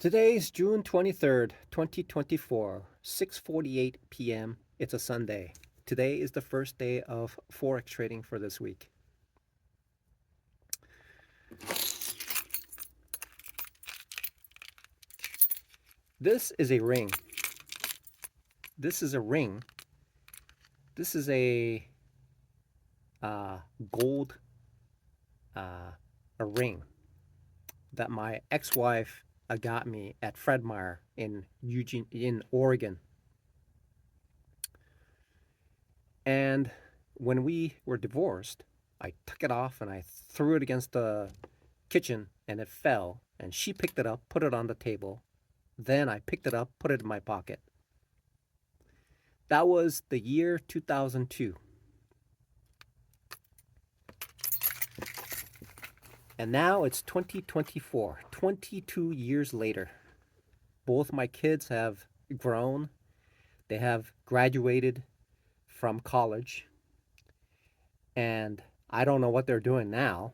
Today is June 23rd, 2024, 6:48 p.m. It's a Sunday. Today is the first day of forex trading for this week. This is a ring. This is a ring. This is uh, gold uh, a ring that my ex-wife got me at Fred Meyer in Oregon. And when we were divorced, I took it off and I threw it against the kitchen and it fell. And she picked it up, put it on the table. Then I picked it up, put it in my pocket. That was the year 2002. And now it's 2024, 22 years later. Both my kids have grown, they have graduated from college, and I don't know what they're doing now.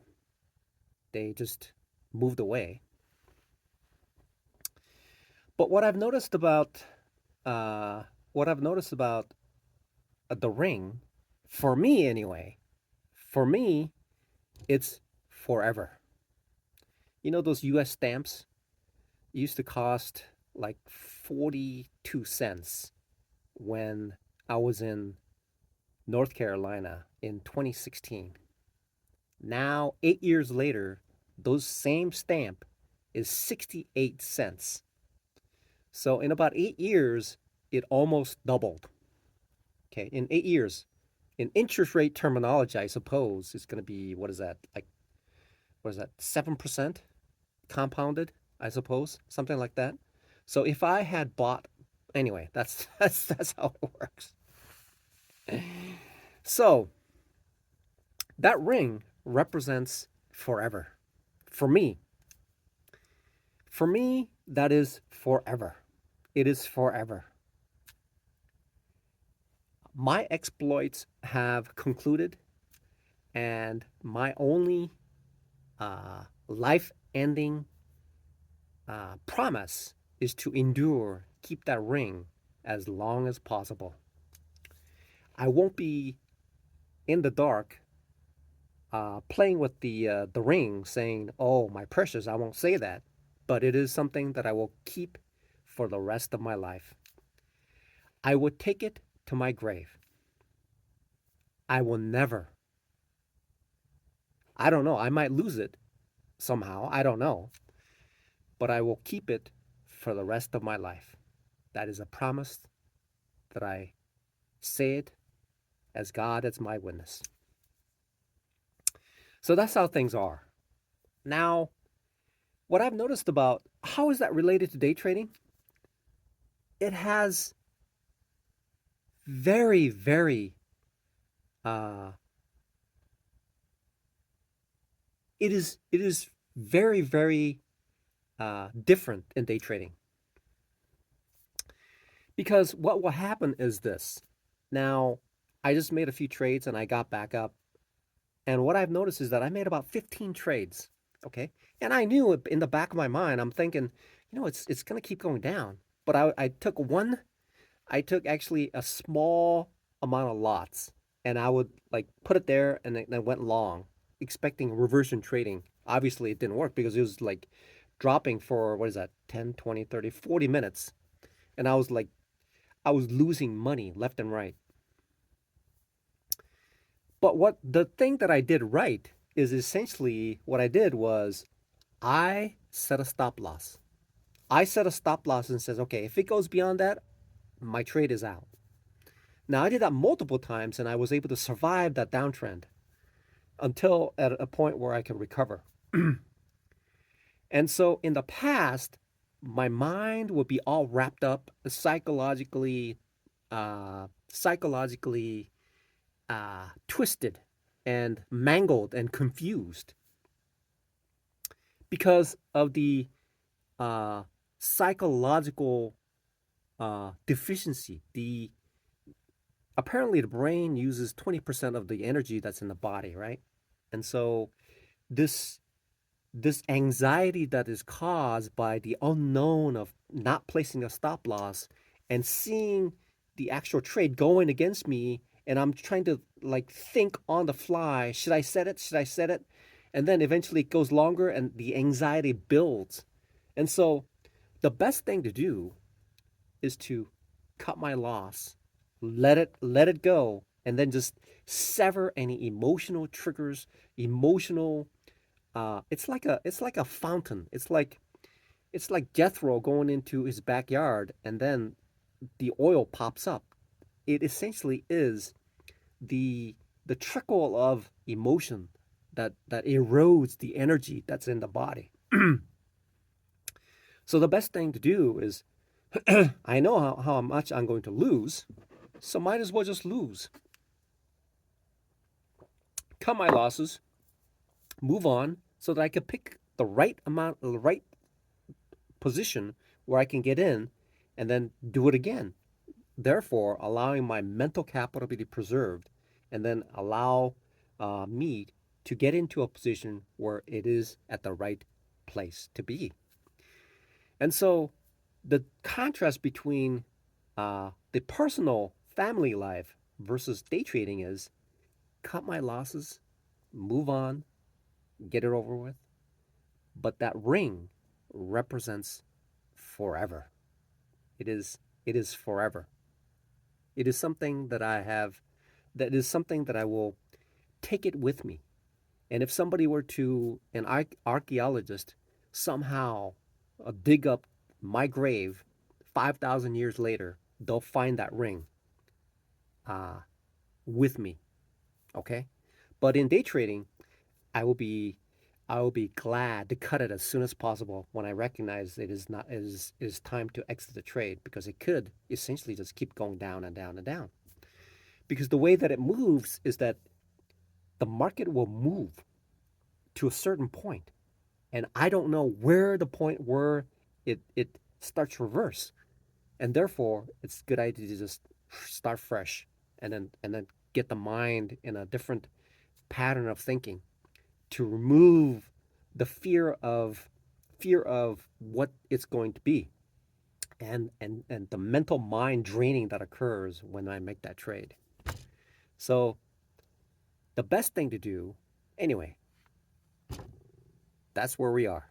They just moved away. But uh, what I've noticed about the ring, for me anyway, for me, it's forever. You know those U.S. stamps used to cost like 42 cents when I was in North Carolina in 2016. Now, 8 years later, those same stamp is 68 cents. So in about 8 years, it almost doubled. Okay, in 8 years. In interest rate terminology, I suppose it's going to be, what is that? Like, what is that? 7% compounded, I suppose, something like that. So if I had bought, anyway, that's how it works. So that ring represents forever. For me, for me, that is forever. It is forever. My exploits have concluded, and my only life-ending promise is to endure, keep that ring as long as possible. I won't be in the dark playing with the ring, saying, "Oh, my precious." I won't say that, but it is something that I will keep for the rest of my life. I would take it to my grave. I will never. I don't know. I might lose it somehow. I don't know, but I will keep it for the rest of my life. That is a promise that I say it as God as my witness. So that's how things are. Now, what I've noticed about how is that related to day trading? It has very, very, uh, it is very, very different in day trading because what will happen is this. Now, I just made a few trades and I got back up, and what I've noticed is that I made about 15 trades. Okay, and I knew in the back of my mind, I'm thinking, it's gonna keep going down. But I took one. I took actually a small amount of lots, and I would like put it there, and then went long, expecting reversion trading. Obviously, it didn't work because it was like dropping for what is that, 10, 20, 30, 40 minutes, and I was losing money left and right. But what the thing that I did right is essentially what I did was I set a stop loss. I set a stop loss and says, okay, if it goes beyond that, my trade is out. Now I did that multiple times and I was able to survive that downtrend until at a point where I can recover. And so in the past, my mind would be all wrapped up psychologically twisted and mangled and confused because of the uh, psychological deficiency. The Apparently the brain uses 20% of the energy that's in the body, right? And so this this anxiety that is caused by the unknown of not placing a stop loss and seeing the actual trade going against me, and I'm trying to like think on the fly, should I set it, should I set it, and then eventually it goes longer and the anxiety builds. And so the best thing to do is to cut my loss, let it go, and then just sever any emotional triggers, emotional. It's like a fountain. It's like Jethro going into his backyard, and then the oil pops up. It essentially is the the trickle of emotion that erodes the energy that's in the body. So the best thing to do is, I know how much I'm going to lose, so might as well just lose. Cut my losses, move on, so that I can pick the right amount, the right position where I can get in, and then do it again. Therefore, allowing my mental capital to be preserved, and then allow me to get into a position where it is at the right place to be. And so, the contrast between the personal family life versus day trading is cut my losses, move on, get it over with. But that ring represents forever. It is forever. It is something that I have, that is something that I will take it with me. And if somebody were to, an archaeologist, somehow dig up my grave 5,000 years later, they'll find that ring uh, with me. Okay. But in day trading, I will be I will be glad to cut it as soon as possible when I recognize it is time to exit the trade, because it could essentially just keep going down and down and down. Because the way that it moves is that the market will move to a certain point, and I don't know where the point where it starts reverse, and therefore it's a good idea to just start fresh, and then get the mind in a different pattern of thinking, to remove the fear of what it's going to be, and the mental mind draining that occurs when I make that trade. So the best thing to do, anyway, that's where we are.